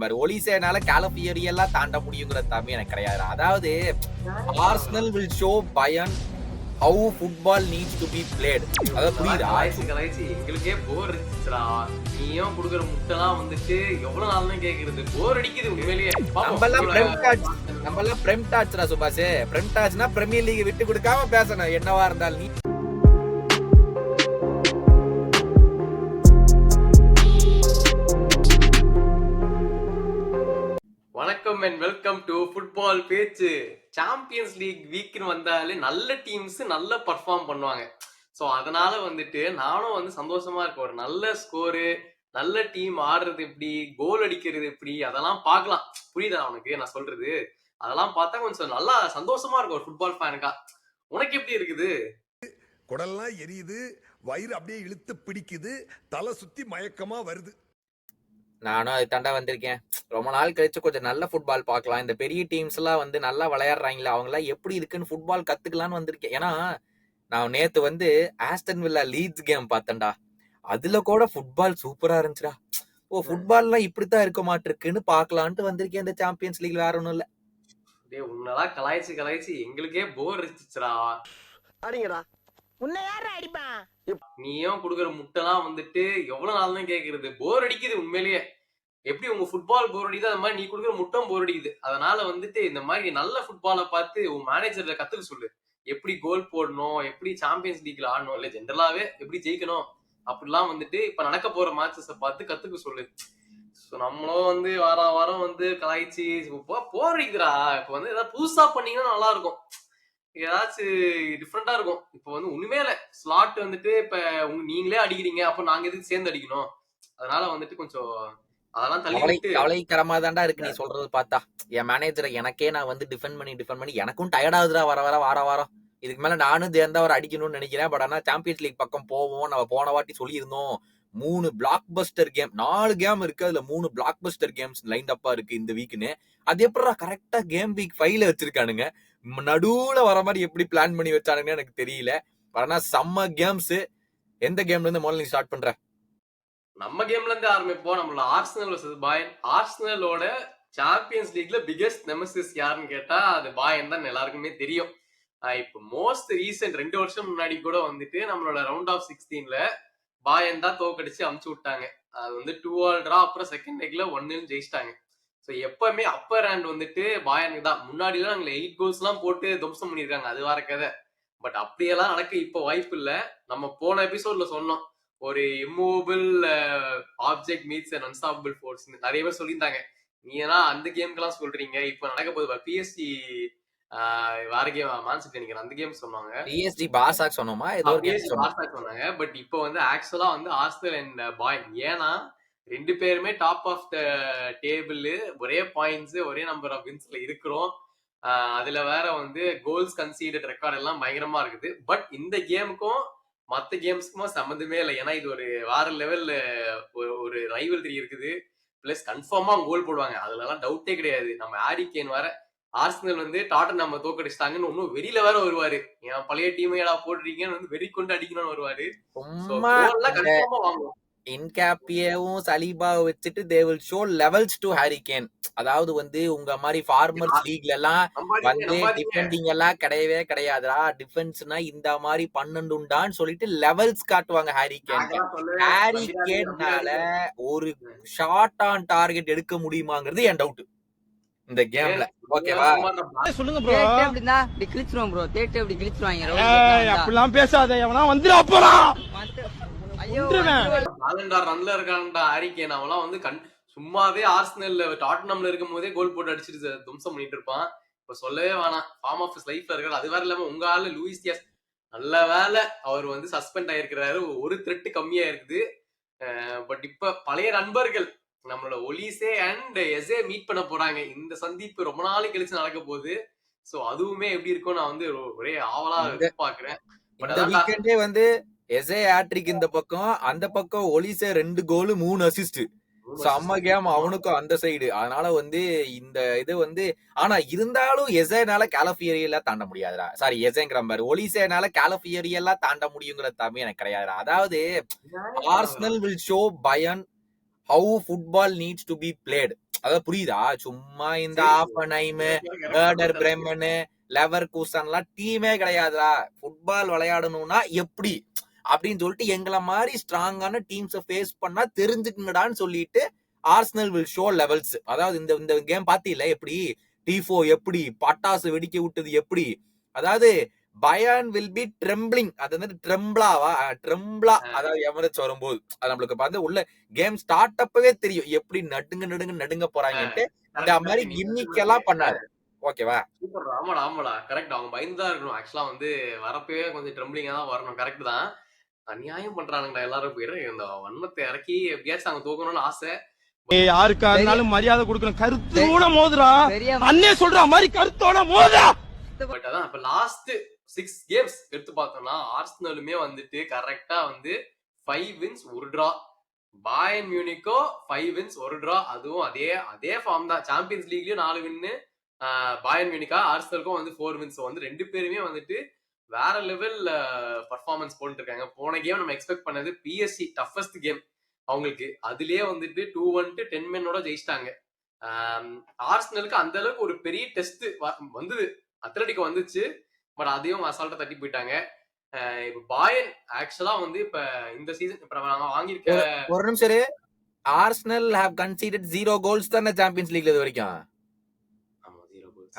பாரு ஒலிசேனால காலபியரி எல்லாம் தாண்ட முடியுங்கிற தம்பி எனக்கு கிடையாது. அதாவது ஆர்சனல் வில் ஷோ பயன் how football needs to be plate. அதாவது புரியுதா? எங்களுக்கே போர் இருந்துச்சுடா. நீயும் குடுக்குற முட்டைலாம் வந்துட்டு எவ்வளவு நாள்னு கேக்குறது, போர் அடிக்குது உண்மையிலேயே. நம்மெல்லாம் பிரெம் டாச்ரா சுபாஷ். பிரெம் டாச்னா பிரீமியர் லீக் விட்டு கொடுக்காம பேசணும் என்னவா இருந்தாலும். நீ வணக்கம் அண்ட் வெல்கம் டு ஃபுட்பால் பேச்சு. சாம்பியன்ஸ் லீக் வீக்னு வந்தாலே நல்ல டீம்ஸ் நல்ல பர்ஃபார்ம் பண்ணுவாங்க. ஸோ அதனால வந்துட்டு நானும் வந்து சந்தோஷமா இருக்கேன். ஒரு நல்ல ஸ்கோரு, நல்ல டீம் ஆடுறது எப்படி, கோல் அடிக்கிறது எப்படி, அதெல்லாம் பார்க்கலாம். புரியுதா உனக்கு நான் சொல்றது? அதெல்லாம் பார்த்தா கொஞ்சம் நல்லா சந்தோஷமா இருக்கும் ஒரு ஃபுட்பால் ஃபேனுக்கா. உனக்கு எப்படி இருக்குது? குடல்லாம் எரியுது, வயிறு அப்படியே இழுத்து பிடிக்குது, தலை சுத்தி மயக்கமா வருது. நானும் அது தாண்டா வந்திருக்கேன். ரொம்ப நாள் கழிச்சு கொஞ்சம் நல்ல ஃபுட்பால் பார்க்கலாம். இந்த பெரிய டீம்ஸ் எல்லாம் வந்து நல்லா விளையாடுறாங்களா, அவங்க எல்லாம் எப்படி இருக்குன்னு ஃபுட்பால் கத்துக்கலான்னு வந்திருக்கேன். ஏன்னா நான் நேத்து வந்து ஆஸ்டன் வில்லா லீட்ஸ் கேம் பார்த்தேன்டா. அதுல கூட ஃபுட்பால் சூப்பரா இருந்துச்சுடா. ஓ, ஃபுட்பால்லாம் இப்படித்தான் இருக்க மாட்டிருக்குன்னு பாக்கலான்ட்டு வந்திருக்கேன். இந்த சாம்பியன்ஸ் லீக்ல வேற ஒண்ணும் இல்ல. உன்னெல்லாம் கலாய்ச்சி எங்களுக்கே போர் அடிச்சுச்சுடா. அடிங்கடா, உன்னை யாரா அடிப்பான்? நீயும் குடுக்குற முட்டைலாம் வந்துட்டு எவ்வளவு நாள்னு கேக்குறது, போர் அடிக்குது உண்மையிலேயே. எப்படி உங்க ஃபுட்பால் போர் அடிக்குது, அது மாதிரி நீ குடுக்குற முட்டம் போர் அடிக்குது. அதனால வந்துட்டு இந்த மாதிரி நல்ல ஃபுட்பாலை பார்த்து உன் மேனேஜர்ல கத்துக்க சொல்லு. எப்படி கோல் போடணும், எப்படி சாம்பியன்ஸ் லீக்ல ஆடணும், இல்ல ஜென்ரலாவே எப்படி ஜெயிக்கணும், அப்படிலாம் வந்துட்டு இப்ப நடக்க போற மேட்சஸ பார்த்து கத்துக்க சொல்லு. நம்மளும் வந்து வாரம் வந்து கலாய்ச்சி போர் அடிக்குதுடா. இப்ப வந்து ஏதாவது புதுசா பண்ணீங்கன்னா நல்லா இருக்கும், ஏதாச்சும் டிஃப்ரெண்டா இருக்கும். இப்ப வந்து ஒண்ணுமே இல்ல, ஸ்லாட் வந்துட்டு இப்ப நீங்களே அடிக்கிறீங்க, அப்ப நாங்க எதுக்கு சேர்ந்து அடிக்கணும்? அதனால வந்துட்டு கொஞ்சம் அதெல்லாம் கவலைக்கரமா தான்டா இருக்கு நீ சொல்றது பார்த்தா. என் மேனேஜரை எனக்கே நான் வந்து டிஃபெண்ட் பண்ணி எனக்கும் டயர்ட் ஆகுதுடா வாரம். இதுக்கு மேல நானும் சேர்ந்தா ஒரு அடிக்கணும்னு நினைக்கிறேன். பட் ஆனா சாம்பியன்ஸ் லீக் பக்கம் போவோம். நம்ம போன வாட்டி சொல்லியிருந்தோம் 3 பிளாக் பஸ்டர் கேம், 4 கேம் இருக்கு, அதுல 3 பிளாக் பஸ்டர் கேம்ஸ் லைன் அப்பா இருக்கு இந்த வீக்னு. அது எப்படா கரெக்டா கேம் வீக் 5ல வச்சிருக்கானுங்க. நடுவுல வர மாதிரி எப்படி பிளான் பண்ணி வச்சானுங்கன்னு எனக்கு தெரியல. ஆனா செம்ம கேம்ஸ். எந்த கேம்ல இருந்து முதல்ல நீ ஸ்டார்ட் பண்ற? நம்ம கேம்ல இருந்து ஆரம்பிப்போம். நம்மள ஆர்சனல் வர்சஸ் பாயன். ஆர்சனலோட சாம்பியன்ஸ் லீக்ல பிகெஸ்ட் நெமசிஸ் யாருன்னு கேட்டா அது பாயன் தான் எல்லாருக்குமே தெரியும். இப்போ மோஸ்ட் ரீசெண்ட் 2 வருஷம் முன்னாடி கூட வந்துட்டு நம்மளோட ரவுண்ட் ஆஃப் 16ல பாயன் தான் தோக்கடிச்சு அமுச்சு விட்டாங்க. அது வந்து 2-2 டிரா, அப்புறம் செகண்ட் லெக்ல 1-0 ஜெயிச்சிட்டாங்க. ஸோ எப்பவுமே அப்பர் ஹேண்ட் வந்துட்டு பாயனுக்கு தான். முன்னாடி எல்லாம் நாங்க 8 கோல்ஸ் எல்லாம் போட்டு துவம்சம் பண்ணிருக்காங்க, அது வேற கதை. பட் அப்படியெல்லாம் நடக்க இப்ப வாய்ப்பு இல்ல. நம்ம போன எபிசோட்ல சொன்னோம், ஒரு immovable object meets and unstoppable force நிறைய பேர் சொல்லியிருந்தாங்க. நீ ஏன்னா அந்த கேம்க்கெல்லாம் சொல்றீங்க, இப்ப நடக்க போகுது பிஎஸ்டி வேற கேம் மேன் சிட்டி நினைக்கிறேன், அந்த கேம் சொன்னாங்க. பிஎஸ்டி பார்சாக் சொன்னோமா, ஏதோ ஒரு கேம் சொன்னாங்க. பட் இப்போ வந்து ஆக்சுவலா வந்து ஆர்சனல் அண்ட் பாயன், ஏன்னா 2 பேருமே டாப் ஆஃப் த டேபிள், ஒரே பாயிண்ட்ஸ், ஒரே நம்பர் ஆஃப் வின்ஸ்ல இருக்கிறோம். அதுல வேற வந்து கோல்ஸ் கன்சீடட் ரெக்கார்ட் எல்லாம் பயங்கரமா இருக்குது. பட் இந்த கேமுக்கும் மத்த கேம்ஸ்க்குமா சம்மந்தமே இல்லை. ஏன்னா இது ஒரு வேற லெவல்ல ஒரு ரைவல்ரி இருக்குது. பிளஸ் கன்ஃபார்மா கோல் போடுவாங்க, அதுல எல்லாம் டவுட்டே கிடையாது. நம்ம ஹாரி கேன் வேற ஆர்சனல் வந்து டாட்டன் நம்ம தோக்கடிச்சிட்டாங்கன்னு ஒன்னும் வெறியில வேற வருவாரு. என் பழைய டீமே ஏடா போடுறீங்கன்னு வந்து வெறி கொண்டு அடிக்கணும்னு வருவாரு. கன்ஃபார்மா வாங்குவோம். இன்கேப்பியவும் சலீபாவை வச்சுட்டு they will show levels to Harry Kane. அதாவது வந்து உங்க மாதிரி ஃபார்மர்ஸ் லீக்ல எல்லாம் வந்து டிஃபெண்டிங் எல்லாம் கிடையவே கிடையாதுடா. டிஃபென்ஸ்னா இந்த மாதிரி 12 உண்டான்னு சொல்லிட்டு லெவல்ஸ் காட்டுவாங்க ஹாரி கேன். ஹாரி கேன்னால ஒரு ஷார்ட் ஆன் டார்கெட் எடுக்க முடியுமாங்கிறது என் டவுட் இந்த கேம்ல. ஓகேவா? சொல்லுங்க ப்ரோ. அப்படினா இப்படி கிழிச்சுறோம் ப்ரோ. தேட்டே இப்படி கிழிச்சுவாங்க. அப்படிலாம் பேசாத, எவனா வந்துடா போறான். ஐயோ, பாலண்டார் ரன்ல இருக்கான்டா ஹாரி கேன். அவன்லாம் வந்து சும்மாவே ஆர்சனல்ல டாட்டனம்ல இருக்கும் போதே கோல் போட்டு அடிச்சிட்டு தும்சம் பண்ணிட்டு இருப்பான். இப்ப சொல்லவே வேணாம், ஃபார்ம் ஆஃப் ஹிஸ் லைஃப்ல இருக்காரு. அது வேற இல்லாம உங்க ஆளு லூயிஸ் டியாஸ், நல்ல வேலை அவர் வந்து சஸ்பெண்ட் ஆயிருக்கிறாரு, ஒரு த்ரெட் கம்மியா இருக்குது. பட் இப்ப பழைய நண்பர்கள் நம்மளோட ஒலிசே அண்ட் எசே மீட் பண்ண போறாங்க. இந்த சந்திப்பு ரொம்ப நாளைக்கு கழிச்சு நடக்க போகுது. சோ அதுவுமே எப்படி இருக்கும் நான் வந்து ஒரே ஆவலா எதிர்பார்க்கிறேன். இந்த வீக்கெண்டே வந்து எசே ஹேட்ரிக் இந்த பக்கம், அந்த பக்கம் ஒலிசே 2 கோல் 3 அசிஸ்ட். செம்ம கேம் அவனுக்கும் அந்த சைடு. அதனால வந்து இந்த இது வந்து, ஆனா இருந்தாலும் எசேனால காலபியரி எல்லாம் தாண்ட முடியாதுடா. சாரி, எசேங்கிற மாதிரி ஒலிசேனால காலபியரி எல்லாம் தாண்ட முடியுங்கிற தம்பி எனக்கு கிடையாதுடா. அதாவது ஆர்சனல் வில் ஷோ பயன் how football needs to be plate. அதாவது புரியுதா? சும்மா இந்த சரி ஆஃபன்ஹைம், correct வேர்டர் தான். பிரெமன், லெவர்கூசன்லாம் டீமே கிடையாதுடா. ஃபுட்பால் விளையாடணும்னா எப்படி அப்படின்னு சொல்லிட்டு எங்கள மாதிரி ஸ்ட்ராங்கான டீம்ஸை ஃபேஸ் பண்ணா தெரிஞ்சுக்குங்கடான்னு சொல்லிட்டு ஆர்சனல் வில் ஷோ லெவல்ஸ். அதாவது இந்த கேம் பாத்தீங்களா எப்படி T4 எப்படி பட்டாசு வெடிக்க விட்டது எப்படி, அதாவது பயர்ன் வில் பி ட்ரெம்பிளிங். அது வந்து ட்ரெம்பிளா, அதாவது எமரேட்ஸ் வரும்போது அது நம்மளுக்கு பார்த்து உள்ள கேம் ஸ்டார்ட் அப்பவே தெரியும் எப்படி நடுங்க போறாங்கன்ட்டு. இந்த மாதிரி கிம்மிக்கெல்லாம் பண்ணாரு. ஓகேவா? சூப்பர். ஆமாடா ஆமாடா கரெக்ட். அவங்க பயந்துதான் இருக்கணும். ஆக்சுவலா வந்து வரப்பவே கொஞ்சம் ட்ரெம்பிளிங்கா தான் வரணும். கரெக்ட் தான். அநியாயம் பண்றானுங்கடா எல்லாரும். போயிரு இந்த வன்மத்தை இறக்கி எப்படியாச்சும் அங்க தூக்கணும்னு ஆசை. யாருக்கா இருந்தாலும் மரியாதை கொடுக்கணும். கருத்தோட மோதுறா, பெரிய அண்ணே சொல்ற மாதிரி கருத்தோட மோதா. பட் அதான் இப்ப லாஸ்ட் 6 கேம்ஸ் எடுத்து பார்த்தோம்னா ஆர்சனலுமே வந்துட்டு கரெக்டா வந்து 5 வின்ஸ் 1 டிரா. பாயர்ன் மியூனிக்கோ 5 வின்ஸ் 1 டிரா. அதுவும் அதே ஃபார்ம் தான். சாம்பியன்ஸ் லீக்லயும் 4 வின்னு. பாயர்ன் மியூனிக்கா ஆர்சனலுக்கும் வந்து 4 வின்ஸ். வந்து ரெண்டு பேருமே வந்துட்டு வேற லெவல் பர்ஃபார்மன்ஸ் போட்டு இருக்காங்க. போன கேம் நம்ம எக்ஸ்பெக்ட் பண்ணது பிஎஸ்சி டஃபஸ்ட் கேம் அவங்களுக்கு. அதுலயே வந்துட்டு 2-1 10 மென்னோட ஜெயிச்சிட்டாங்க. ஆர்சனலுக்கு அந்த அளவுக்கு ஒரு பெரிய டெஸ்ட் வந்தது. அத்லட்டிக் வந்துச்சு. பட் அதையும் அசால்ட்டா தட்டி போயிட்டாங்க. இப்ப பாயர்ன் ஆக்சுவலா வந்து இப்ப இந்த சீசன் இப்ப நாங்க வாங்கியிருக்க ஒரு நிமிஷம் இரு. ஆர்சனல் have conceded 0 goals தானே சாம்பியன்ஸ் லீக்ல இது வரைக்கும். ஆமா 0 goals.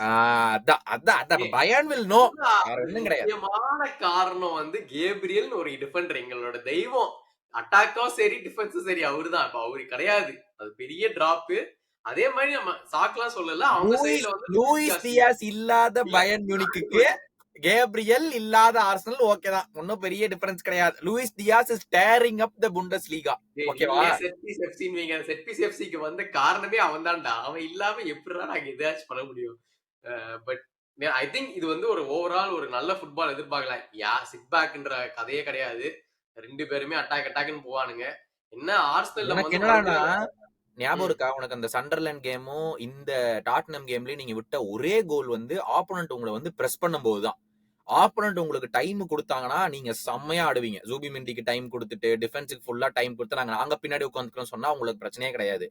அதான் பயர்ன் வில் நோ. வேற ஒண்ணும் கிடையாது. முக்கியமான காரணம் வந்து கேப்ரியல் ஒரு டிஃபெண்டர், எங்களோட தெய்வம். அட்டாக்கும் சரி டிஃபென்ஸும் சரி அவருதான். இப்ப அவரு கிடையாது. அது பெரிய டிராப். அதே மாதிரி நம்ம சாக்லாம் சொல்லல. அவங்க சைடுல வந்து லூயிஸ் டியாஸ் இல்லாத பயர்ன் மியூனிக்கு கேப்ரியல் இல்லாத ஆர்சனல் ஓகே தான். ஒன்னும் பெரிய டிஃபரன்ஸ் கிடையாது. Luis Diaz is tearing up the Bundesliga. ஓகேவா? செட் பீஸ் எஃப்சிக்கு வந்த காரணமே அவன் தான்டா. அவன் இல்லாம எப்படிடா நாங்க எதாச்சும் பண்ண முடியும்? பட் ஐ திங்க் இது வந்து ஒரு ஓவரால் ஒரு நல்ல ஃபுட்பால் எதிர்பார்க்கலாம். சிட் பேக்ன்ற கதையே கிடையாது. ரெண்டு பேருமே அட்டாக்னு போவானுங்க. என்ன ஆர்சனல் எனக்கு என்னன்னா ஞாபகம் இருக்கா உனக்கு அந்த சண்டர்லேண்ட் கேமும் இந்த டாட்னம் கேம்லயும் நீங்க விட்ட ஒரே கோல் வந்து ஆப்போனன்ட் உங்களை வந்து பிரஸ் பண்ணும்போது தான். ஆப்போனன்ட் உங்களுக்கு டைம் கொடுத்தாங்கன்னா நீங்க செம்மையா ஆடுவீங்க. ஜூபிமெண்டிக்கு டைம் கொடுத்துட்டு டிஃபென்ஸுக்கு ஃபுல்லா டைம் கொடுத்து நாங்க பின்னாடி உட்காந்துக்கிறோம் சொன்னா உங்களுக்கு பிரச்சனையே கிடையாது.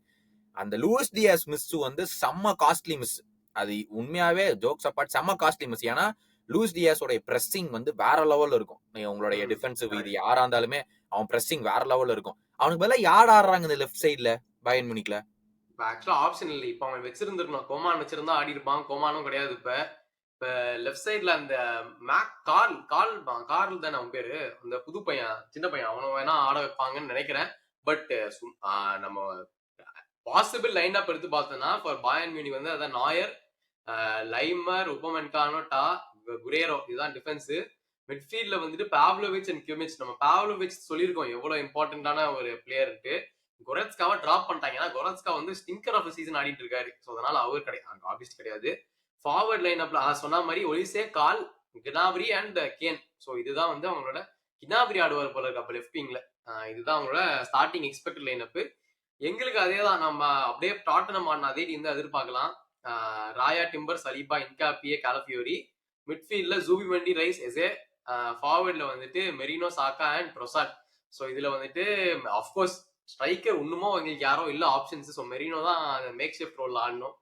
அந்த லூயிஸ் டியாஸ் மிஸ் வந்து செம்ம காஸ்ட்லி மிஸ். அது உண்மையாவே ஜோக்ஸ் அப்பார்ட் செம்ம காஸ்ட்லி மிஸ். ஏன்னா லூயிஸ் டியாஸோட பிரஸ்ஸிங் வந்து வேற லெவல்ல இருக்கும். உங்களுடைய டிஃபென்சிவ் இது யாரா இருந்தாலுமே அவன் பிரஸ்ஸிங் வேற லெவல்ல இருக்கும். அவனுக்கு பதிலா யார் ஆடுறாங்க இந்த லெஃப்ட் சைட்ல பயர்ன் மியூனிக்ல? ஆக்சுவலா ஆப்ஷன் இல்லை. இப்ப அவன் வச்சிருந்திருக்கணும். கோமான் வச்சிருந்தா ஆடி இருப்பான். கோமானும் கிடையாது. இப்ப லெஃப்ட் சைட்ல அந்த மேக் கார்ல் தானே அவன் பேரு. அந்த புது பையன் சின்ன பையன் அவனை வேணா ஆட வைப்பாங்கன்னு நினைக்கிறேன். பட் நம்ம பாசிபிள் லைன் அப் எடுத்து பார்த்தோம்னா ஃபார் பாயர்ன் மியூனிக் வந்து அதான் நாயர், லைமர், உபமென்கானோ, குரேரோ இதுதான் டிஃபென்ஸ். மிட்ஃபீல்ட்ல வந்துட்டு பாவ்லோவிச் அண்ட் கியூமிச். நம்ம பாவ்லோவிச் சொல்லியிருக்கோம் எவ்வளவு இம்பார்ட்டன்டான ஒரு பிளேயர்ட்டு. கொரட்ஸ்காவை டிராப் பண்ணிட்டாங்க. ஏன்னா கொரட்ஸ்கா வந்து ஸ்டிங்கர் ஆஃப் சீசன் ஆடிட்டு இருக்காரு. ஸோ அதனால அவர் ஆப்வியஸ் கிடையாது. ஃபார்வர்ட் லைன் அப்ல சொன்ன மாதிரி Olise, Karl, Gnabry and Kane. So இதுதான் வந்து அவங்களோட கினாப்ரி ஆடுவார் போல இருக்கு அப்ப லெஃப்ட் விங்ல. இதுதான் அவங்களோட ஸ்டார்டிங் எக்ஸ்பெக்டட் லைன் அப். எங்களுக்கு அதே தான். நம்ம அப்படியே டாட்டனம் ஆடின அதே டீம் தான் எதிர்பார்க்கலாம். ராயா, டிம்பர், சலீபா, இன்காப்பியே, காலஃபியோரி. மிட்ஃபீல்ட்ல ஜூபிமெண்டி, ரைஸ், எசே. ஃபார்வர்ட்ல வந்துட்டு மெரினோ, சாக்கா அண்ட் ட்ரோசாட். ஸோ இதுல வந்துட்டு அஃப்கோர்ஸ் ஸ்ட்ரைக்கர் இன்னுமோ எங்களுக்கு யாரோ இல்ல ஆப்ஷன்ஸ். ஸோ மெரினோ தான் மேக் ஷிஃப்ட் ரோல் ஆடணும்.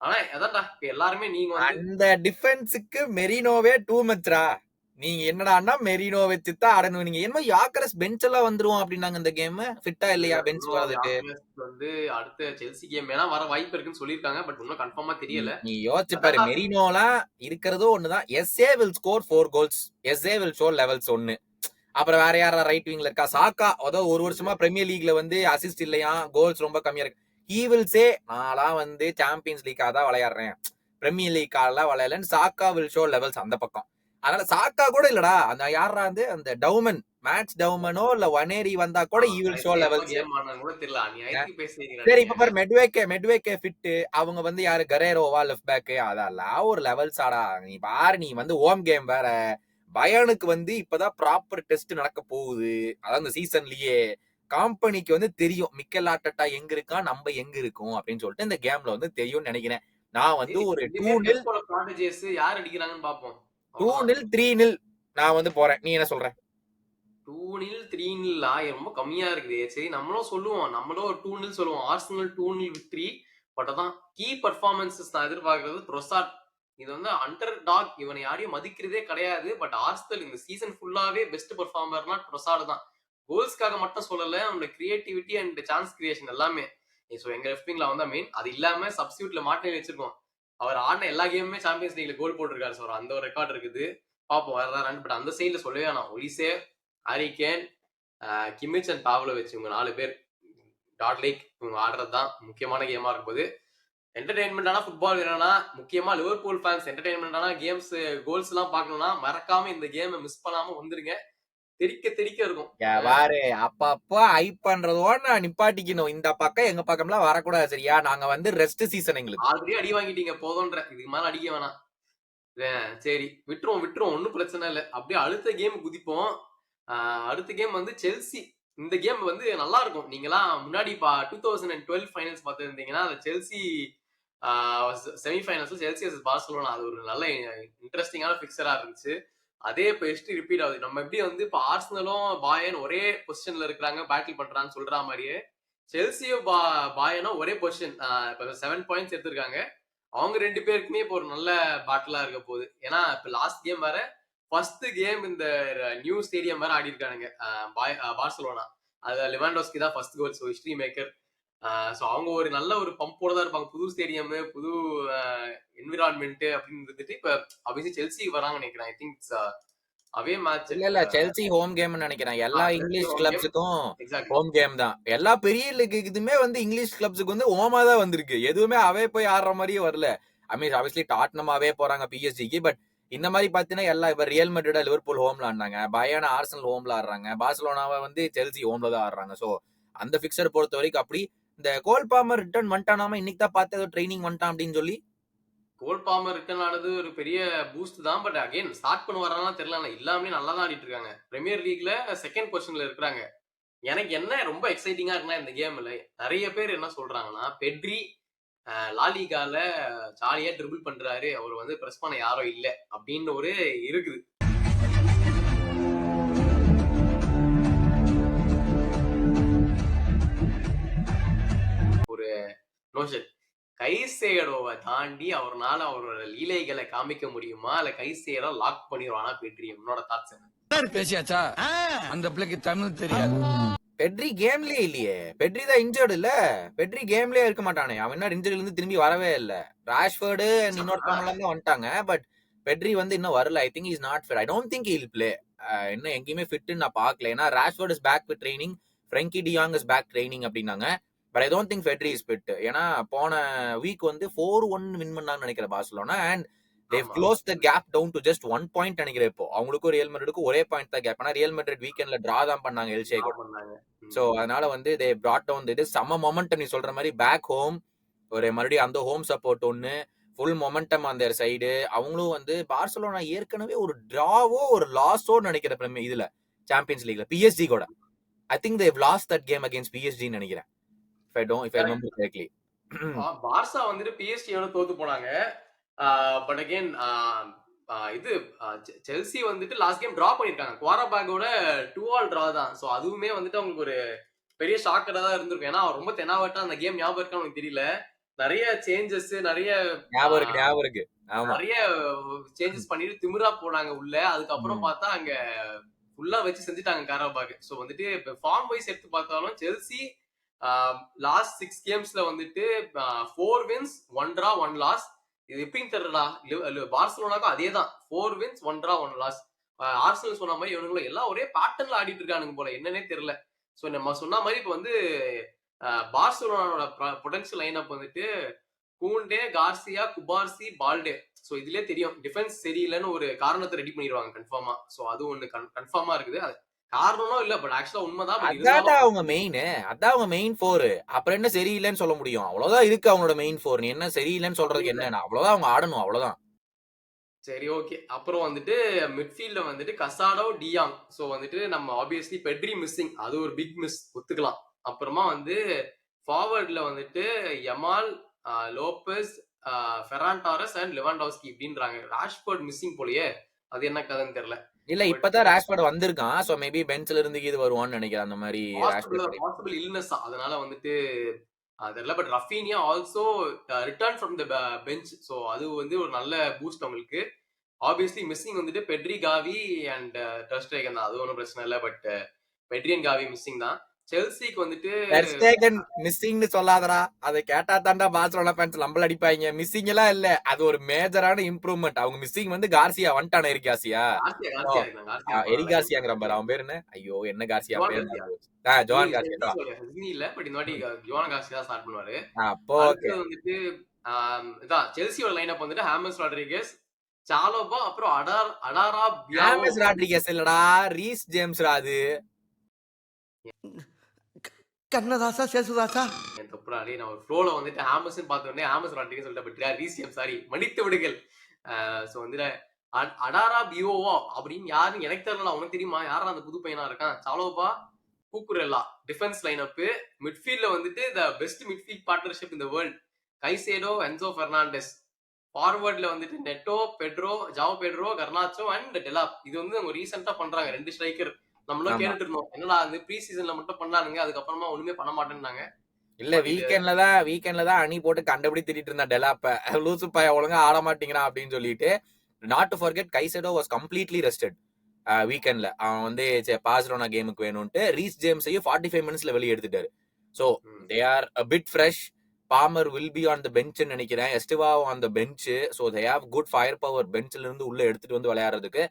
ஆனா அதான்டா இப்ப எல்லாருமே நீங்க அந்த டிஃபென்ஸுக்கு மெரினோவே டூ மச்ரா. நீங்க என்னடான்னா மெரினோ வச்சுதான் ஆடணும். நீங்க என்ன யாக்கரஸ் பெஞ்ச் எல்லாம் வந்துருவோம் அப்படின்னாங்க இந்த கேம். ஃபிட்டா இல்லையா பெஞ்ச் வரதுக்கு? வந்து அடுத்த செல்சி கேம் வேணா வர வாய்ப்பு இருக்குன்னு சொல்லிருக்காங்க. பட் இன்னும் கன்ஃபார்மா தெரியல. நீ யோசிச்சு பாரு. மெரினோலாம் இருக்கிறதோ ஒண்ணுதான். SA will score 4 goals. SA will show levels 1. அப்புறம் வேற யாரா ரைட் விங்ல இருக்கா? சாக்கா. அதாவது ஒரு வருஷமா பிரீமியர் லீக்ல வந்து அசிஸ்ட் இல்லையா, கோல்ஸ் ரொம்ப கம்மியா இருக்கு. ஹீ வில் சே நான்லாம் வந்து சாம்பியன்ஸ் லீக்காக தான் விளையாடுறேன், பிரீமியர் லீக்காலாம் விளையாடலன்னு. சாக்கா வில் ஷோ லெவல்ஸ் அந்த பக்கம். அதனால சாக்கா கூட இல்லடா, அந்த யாரா வந்து அந்த டவுமன், மேக்ஸ் டவுமனோ இல்ல வனேரி வந்தா கூட ஈ வில் ஷோ லெவல்ஸ். சரி இப்ப பாரு மெட்வேக்கே ஃபிட். அவங்க வந்து யாரு, கரேரோவா லெஃப்ட் பேக். அதெல்லாம் ஒரு லெவல்ஸ் ஆடா. நீ பாரு, நீ வந்து ஹோம் கேம் வேற. பயனுக்கு வந்து இப்பதான் ப்ராப்பர் டெஸ்ட் நடக்க போகுது. அதாவது இந்த சீசன்லயே கம்பெனிக்கு வந்து தெரியும் மிக்கல் ஆர்டெட்டா எங்க இருக்கா, நம்ம எங்க இருக்கோம் அப்படின்னு சொல்லிட்டு இந்த கேம்ல வந்து தெரியும்னு நினைக்கிறேன். நான் வந்து ஒரு 2-0 யார் அடிக்கிறாங்கன்னு பாப்போம். 2-0 3-0 நான் வந்து போறேன். நீ என்ன சொல்ற? 2-0 3-0 ரொம்ப கம்மியா இருக்குது. சரி நம்மளும் சொல்லுவோம். நம்மளும் ஒரு 2-0 சொல்லுவோம். Arsenal 2-0 victory. பட் அதான் கீ பர்ஃபார்மன்ஸஸ் நான் எதிர்பார்க்கறது ட்ரோசார்ட். இது வந்து அண்டர் டாக், இவனை யாரையும் மதிக்கிறதே கிடையாது. பட் ஆர்சனல் இந்த சீசன் ஃபுல்லாவே பெஸ்ட் பெர்ஃபார்மர்னா ட்ரோசார்ட் தான். கோல்ஸ்க்காக மட்டும் சொல்லல, அவனோட கிரியேட்டிவிட்டி அண்ட் சான்ஸ் கிரியேஷன் எல்லாமே. ஸோ எங்க லெஃப்ட் வந்து மெயின். அது இல்லாம சப்ஸ்டியூட்ல மார்டினெல்லி வச்சிருக்கோம். அவர் ஆடின எல்லா கேமுமே சாம்பியன்ஸ் லீக்ல கோல் போட்டிருக்காரு. ஸோ அந்த ஒரு ரெக்கார்ட் இருக்குது. பார்ப்போம் வேற ஏதாவது. பட் அந்த சைட்ல சொல்லவே வேணாம். ஒலிசே, ஹாரி கேன், கிமிச் அண்ட் பாவ்லோவிச், இவங்க 4 பேர் டாட் லைக் இவங்க ஆடுறது தான் முக்கியமான கேமா இருக்கும்போது என்டர்டைன்மெண்டான ஃபுட்பால் வேணும்னா, முக்கியமா லிவர்பூல் ஃபேன்ஸ் என்டர்டைன்மெண்டான கேம்ஸ் கோல்ஸ் எல்லாம் பார்க்கணும்னா மறக்காம இந்த கேமை மிஸ் பண்ணாம வந்துருங்க. தெறிக்க தெறிக்க இருக்கும். பாரு அப்பப்போ ஹைப் பண்றதோட நான் நிப்பாட்டிக்கணும். இந்த பக்கம் எங்க பக்கம்லாம் வரக்கூடாது சரியா? நாங்க வந்து ரெஸ்ட் சீசன் எங்களுக்கு. ஆல்ரெடி அடி வாங்கிட்டீங்க போதும்ன்ற, இதுக்கு மேல அடிக்க வேணாம். சரி விட்டுருவோம் ஒன்னும் பிரச்சனை இல்லை. அப்படியே அடுத்த கேம் குதிப்போம். அடுத்த கேம் வந்து செல்சி. இந்த கேம் வந்து நல்லா இருக்கும். நீங்களாம் முன்னாடி 2012 ஃபைனல்ஸ் பார்த்துருந்தீங்கன்னா அந்த Chelsea semi-finals Chelsea versus Barcelona, அது ஒரு நல்ல இன்ட்ரெஸ்டிங்கான பிக்சரா இருந்துச்சு. அதே இப்போ ஹிஸ்டரி ரிப்பீட் ஆகுது. நம்ம எப்படி வந்து இப்போ ஆர்சனலும் பாயன் ஒரே பொசிஷன்ல இருக்கிறாங்க, பேட்டில் பண்றான்னு சொல்ற மாதிரியே செல்சியும் பாயனும் ஒரே பொசிஷன், இப்போ 7 பாயிண்ட்ஸ் எடுத்திருக்காங்க. அவங்க 2 பேருக்குமே இப்போ ஒரு நல்ல பேட்டிலா இருக்க போகுது. ஏன்னா இப்போ லாஸ்ட் கேம் வேற, ஃபர்ஸ்ட் கேம் இந்த நியூ ஸ்டேடியம் வேற ஆடி இருக்கானுங்க பார்சலோனா. அது லிவாண்டோஸ்கி தான் first goal. So history maker. So அவங்க ஒரு நல்ல ஒரு பம்போட தான் இருப்பாங்க. புது ஸ்டேடியம், புது என்விரான்மெண்ட் அப்படின்னு இருந்துட்டு இப்போ ஆப்வியஸ்லி செல்சி வராங்கன்னு நினைக்கிறேன். ஐ திங்க் அவே மேட்ச் இல்ல செல்சி ஹோம் கேம்னு நினைக்கிறேன். எல்லா இங்கிலீஷ் கிளப்ஸுக்கும் எக்ஸாக்ட்லி. ஹோம் கேம் தான். எல்லா பெரிய லீக்குமே வந்து இங்கிலீஷ் கிளப்ஸுக்கு வந்து ஹோமா தான் வந்திருக்கு. எதுவுமே அவே போய் ஆடுற மாதிரியே வரல. ஐ மீன் ஆப்வியஸ்லி டாட்னம் அவே போறாங்க பிஎஸ்ஜிக்கு. பட் இந்த மாதிரி பாத்தீங்கன்னா எல்லா இப்ப ரியல் மெட்ரிட் லிவர்பூல் ஹோம்ல ஆடுறாங்க, பயானா ஆர்சனல் ஹோம்ல ஆடுறாங்க, பார்சலோனாவை வந்து செல்சி ஹோம்ல தான் ஆடுறாங்க. சோ அந்த பிக்சர் பொறுத்த வரைக்கும் அப்படி. இந்த கோல் பாமர் ரிட்டர்ன் வந்துட்டானாம இன்னைக்கு தான் பார்த்து ஏதோ ட்ரைனிங் வந்துட்டான் அப்படின்னு சொல்லி. கோல் பாமர் ரிட்டர்ன் ஆனது ஒரு பெரிய பூஸ்ட் தான். பட் அகைன் ஸ்டார்ட் பண்ண வரானா தெரியல. எல்லாமே நல்லா தான் ஆடிட்டு இருக்காங்க. பிரீமியர் லீக்ல செகண்ட் பொசிஷன்ல இருக்காங்க. எனக்கு என்ன ரொம்ப எக்ஸைட்டிங்கா இருக்குன்னா இந்த கேம்ல நிறைய பேர் என்ன சொல்றாங்கன்னா, பெட்ரி லாலிகால ஜாலியா ட்ரிபிள் பண்றாரு, அவர் வந்து பிரஸ் பண்ண யாரும் இல்ல அப்படின்னு ஒரு இருக்குது. ஒரு நோஷன் கைசேடோவை தாண்டி அவர்னால அவரோட லீலைகளை காமிக்க முடியுமா, இல்ல கைசேடோ லாக் பண்ணிடுவானா பெட்ரி? என்னோட தாட்ஸ் என்ன? பேசியாச்சா? அந்த பிள்ளைக்கு தமிழ் தெரியாது. பெட்ரி கேம்லயே இல்லையே. பெட்ரி தான் இன்ஜர்டு இல்ல. பெட்ரி கேம்லயே இருக்க மாட்டானே. அவன் என்ன இன்ஜர்ட்ல இருந்து திரும்பி வரவே இல்ல. ராஷ்வர்டு இன்னொருத்தவங்க எல்லாம் வந்துட்டாங்க. பட் பெட்ரி வந்து இன்னும் வரல. I think is not fit. I don't think he will play. இன்னும் எங்கேயுமே ஃபிட்னு நான் பார்க்கல. ஏன்னா Rashford is back with training, Frenkie de Jong is back training அப்படின்னாங்க. But I don't think Pedri is fit. ஏன்னா போன வீக் வந்து 4-1 வின் பண்ணாங்கன்னு நினைக்கிறேன் Barcelona. And they've closed the gap down to just 1 point நினைக்கிறேன். இப்போ அவங்களுக்கும் ரியல் மெட்ரிடுக்கும் ஒரே பாயிண்ட் தான் கேப். ஆனா ரியல் மெட்ரிட் வீக்கெண்ட்ல டிரா தான் பண்ணாங்க எல்சே கூட. சோ அதனால வந்து they brought down இது சம மொமெண்டம். நீ சொல்ற மாதிரி பேக் ஹோம் ஒரு மறுபடியும் அந்த ஹோம் சப்போர்ட் ஒன்னு, ஃபுல் மொமெண்டம் அந்த சைடு. அவங்களும் வந்து பார்சலோனா ஏற்கனவே ஒரு டிராவோ ஒரு லாஸோ நினைக்கிறேன் இதுல சாம்பியன்ஸ் லீக்ல பிஎஸ்ஜி கூட. I think they've lost that game against PSG நினைக்கிறேன், if I remember correctly. Barca வந்துட்டு பிஎஸ்டியோட தோத்து போனாங்க. பட் அகைன் இது செல்சி வந்துட்டு லாஸ்ட் கேம் டிரா பண்ணிருக்காங்க. குவாராபாகோட 2-all டிரா தான். ஸோ அதுவுமே வந்துட்டு அவங்களுக்கு ஒரு பெரிய ஷாக்கரா தான் இருந்திருக்கும். ஏன்னா ரொம்ப தெனாவட்டா அந்த கேம் ஞாபகம் இருக்கான்னு எனக்கு தெரியல. நிறைய சேஞ்சஸ், நிறைய ஞாபகம் இருக்கு. நிறைய சேஞ்சஸ் பண்ணிட்டு திமிரா போனாங்க உள்ள. அதுக்கப்புறம் பார்த்தா அங்க ஃபுல்லா வச்சு செஞ்சுட்டாங்க காராபாக். ஸோ வந்துட்டு இப்போ ஃபார்ம் வைஸ் எடுத்து பார்த்தாலும் செல்சி லாஸ்ட் 6 கேம்ஸ்ல வந்துட்டு 4 wins 1 draw 1 loss. இது எப்படின்னு தெரியலடா. பார்சலோனாக்கும் அதே தான், 4 wins 1 draw 1 loss. ஆர்சனல் சொன்ன மாதிரி இவனுங்களும் எல்லாம் ஒரே பேட்டர்ன்ல ஆடிட்டு இருக்கானுங்க போல, என்னன்னே தெரியல. ஸோ நம்ம சொன்ன மாதிரி இப்போ வந்து பார்சலோனாவோட பொட்டன்ஷியல் லைன் அப் வந்துட்டு கூண்டே, கார்சியா, குபார்சி, பால்டே. ஸோ இதுலயே தெரியும் டிஃபென்ஸ் சரியில்லைன்னு ஒரு காரணத்தை ரெடி பண்ணிடுவாங்க கன்ஃபார்மா. ஸோ அது ஒண்ணு கன்ஃபார்மா இருக்குது. அது காரணமும் இல்ல, பட் ஆக்சுவலா உண்மைதான். அதான் அவங்க மெயின், அதான் அவங்க மெயின் 4. அப்புறம் என்ன சரியில்லைன்னு சொல்ல முடியும்? அவ்வளவுதான் இருக்கு அவங்களோட மெயின் 4. நீ என்ன சரியில்லைன்னு சொல்றதுக்கு என்ன? அவ்வளவுதான் அவங்க ஆடணும், அவ்வளவுதான். சரி ஓகே. அப்புறம் வந்துட்டு மிட்ஃபீல்ட்ல வந்துட்டு கசாடோ, டியாங். ஸோ வந்துட்டு நம்ம ஆப்வியஸ்லி பெட்ரி மிஸ்ஸிங், அது ஒரு பிக் மிஸ் ஒத்துக்கலாம். அப்புறமா வந்து ஃபார்வர்ட்ல வந்துட்டு Yamal, Lopez, Ferran Torres and Lewandowski இப்படின்றாங்க. ராஷ்போர்ட் மிஸ்ஸிங் போலயே, அது என்ன கதைன்னு தெரியல. இல்ல இப்பதான் ராஷ்போர்ட் வந்திருக்கான். சோ மேபி பெஞ்ச்ல இருந்து இது வருவான்னு நினைக்கிறேன். அந்த மாதிரி பாசிபிள் இல்னஸ், அதனால வந்துட்டு தெரியல. But Raphinha also return from the bench. So அது வந்து ஒரு நல்ல பூஸ்ட் அவங்களுக்கு. ஆப்வியஸ்லி மிஸ்ஸிங் வந்துட்டு பெட்ரி, காவி அண்ட் டெர் ஸ்டேகன் தான். அது ஒன்றும் பிரச்சனை இல்லை. பட் பெட்ரி அண்ட் காவி மிஸ்ஸிங் தான். செல்சிக்கு வந்துட்டு டெர் ஸ்டேகன் மிஸ்ஸிங்னு சொல்லாதடா. அதை கேட்டா தாண்டா பார்சலோனா ஃபேன்ஸ் நம்மள அடிப்பாங்க. மிஸ்ஸிங் எல்லாம் இல்ல, அது ஒரு மேஜரான இம்ப்ரூவ்மெண்ட். அவங்க மிஸ்ஸிங் வந்து கார்சியா வந்துட்டான எரிக் கார்சியா, கார்சியா இருக்காங்க. எரிக் கார்சியாங்கிற பாரு அவன் பேர் என்ன, ஐயோ என்ன கார்சியா ஜோன் பேர், கார்சியா. Joan Garcia. ஹிஸ்னி இல்ல, பட் இந்த வாட்டி ஜோன் கார்சியா தான் ஸ்டார்ட் பண்ணுவாரு. அப்போ அடுத்தது வந்துட்டு இதான் செல்சியோட லைனப் வந்துட்டு ஹாமஸ் ராட்ரிகஸ், சாலோபா, அப்புறம் அடாரா பியாவோ. ஹாமஸ் ராட்ரிகஸ் இல்லடா, ரீஸ் ஜேம்ஸ் அது. கண்ணதாசா சேசுதாசா என் தப்புறாடி, நான் ஒரு ஃப்ளோல வந்துட்டு ஹாமஸ்ன்னு பார்த்த உடனே ஹாமஸ் ராட்ரிகஸ் சொல்லிட்டு பட் ரீஸ் ஜேம்ஸ், சாரி மன்னித்து விடுங்கள். ஸோ வந்துட்டு அடாரா பியோவா அப்படின்னு யாருன்னு எனக்கு தெரியல. உனக்கு தெரியுமா யாரா அந்த புது பையனா இருக்கான்? சாலோபா, கூக்குரெல்லா டிஃபென்ஸ் லைனப்பு. மிட்ஃபீல்ட்ல வந்துட்டு த பெஸ்ட் மிட்ஃபீல்ட் பார்ட்னர்ஷிப் இந்த வேர்ல்ட், கைசேடோ, என்சோ பெர்னாண்டஸ். ஃபார்வர்ட்ல வந்துட்டு Neto, Pedro, Joao Pedro, Garnacho and Delap. இது வந்து அவங்க ரீசெண்டா பண்றாங்க, 2 ஸ்ட்ரைக்கர். நம்மளும் கேட்டுட்டு இருந்தோம் என்னடா அது ப்ரீ சீசன்ல மட்டும் பண்ணானுங்க, அதுக்கப்புறமா ஒண்ணுமே பண்ண மாட்டேன்னாங்க. இல்ல வீக்கெண்ட்ல தான் அணி போட்டு கண்டபடி திட்டிட்டு இருந்தா டெலாப்ப, லூசு பைய ஒழுங்கா ஆட மாட்டேங்கிறான் அப்படின்னு சொல்லிட்டு. Not to forget Caicedo was completely rested வீக்கெண்ட்ல. அவன் வந்து பார்சிலோனா கேமுக்கு வேணும்ட்டு ரீஸ் ஜேம்ஸையும் 45 மினிட்ஸ்ல வெளியே எடுத்துட்டாரு. So they are a bit fresh. Palmer will be on the bench நினைக்கிறேன், Estevao on the bench. So they have good fire power பெஞ்ச்ல இருந்து உள்ள எடுத்துட்டு வந்து விளையாடுறதுக்கு.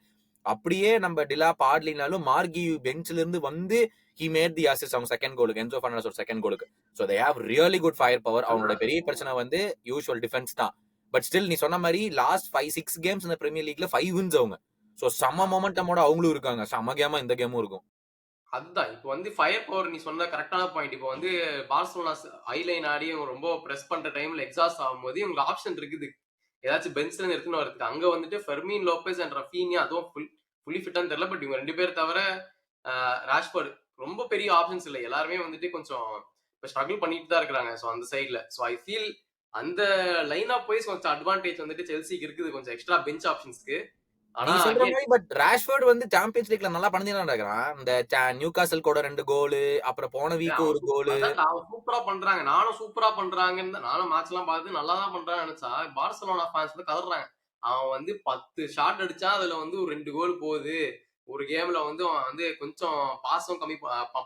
அப்படியே நம்ம டிலாப் ஆடலினாலும் மார்கி பெஞ்ச்ல இருந்து வந்து he made the assist அவங்க செகண்ட் கோலுக்கு, என்சோ ஃபெர்னாண்டஸ் ஒரு செகண்ட் கோலுக்கு. So they have really good fire power. அவங்களோட பெரிய பிரச்சனை வந்து யூஷுவல் டிஃபென்ஸ் தான். பட் ஸ்டில் நீ சொன்ன மாதிரி லாஸ்ட் 5-6 கேம்ஸ் இந்த பிரீமியர் லீக்ல 5 wins அவங்க. ஸோ செம்ம மொமெண்டமோட அவங்களும் இருக்காங்க. செம்ம கேமா இந்த கேமும் இருக்கும். அதுதான் இப்போ வந்து ஃபயர் பவர் நீ சொன்ன கரெக்டான பாயிண்ட். இப்போ வந்து பார்சலோனா ஐலைன் ஆடி இவங்க ரொம்ப ப்ரெஸ் பண்ற டைம்ல எக்ஸாஸ்ட் ஆகும்போது இவங்களுக்கு ஆப்ஷன் இருக்குது ஏதாச்சும் பெஞ்ச்ல இருந்து எடுத்துன்னு வரதுக்கு. அங்க வந்துட்டு ஃபெர்மின் லோபஸ் அண்ட் ரஃபீனியா அதுவும் ஃபுல்லி ஃபிட்டான்னு தெரியல. பட் இவங்க 2 பேர் தவிர ராஷ்போர்ட் ரொம்ப பெரிய ஆப்ஷன்ஸ் இல்லை. எல்லாருமே வந்துட்டு கொஞ்சம் இப்போ ஸ்ட்ரகிள் பண்ணிட்டு தான் இருக்கிறாங்க. ஸோ அந்த சைட்ல ஸோ ஐ ஃபீல் அந்த லைன் ஆஃப் வைஸ் கொஞ்சம் அட்வான்டேஜ் வந்துட்டு செல்சிக்கு இருக்குது, கொஞ்சம் எக்ஸ்ட்ரா பெஞ்ச் ஆப்ஷன்ஸ்க்கு. பட் ராஷ்போர்ட் வந்து சாம்பியன்ஸ் லீக்ல நல்லா பண்ணிதான் நடக்கிறான். இந்த நியூ காசல் கூட 2 கோல், அப்புறம் போன வீக் ஒரு கோல். சூப்பரா பண்றாங்க, நானும் சூப்பரா பண்றாங்கன்னு நானும் மேட்ச் எல்லாம் பார்த்து நல்லா தான் பண்றான்னு நினைச்சா பார்சலோனா ஃபேன்ஸ் வந்து கதறாங்க. அவன் வந்து 10 ஷாட் அடிச்சா அதுல வந்து ஒரு 2 கோல் போகுது, ஒரு கேம்ல வந்து அவன் வந்து கொஞ்சம் பாசம் கம்மி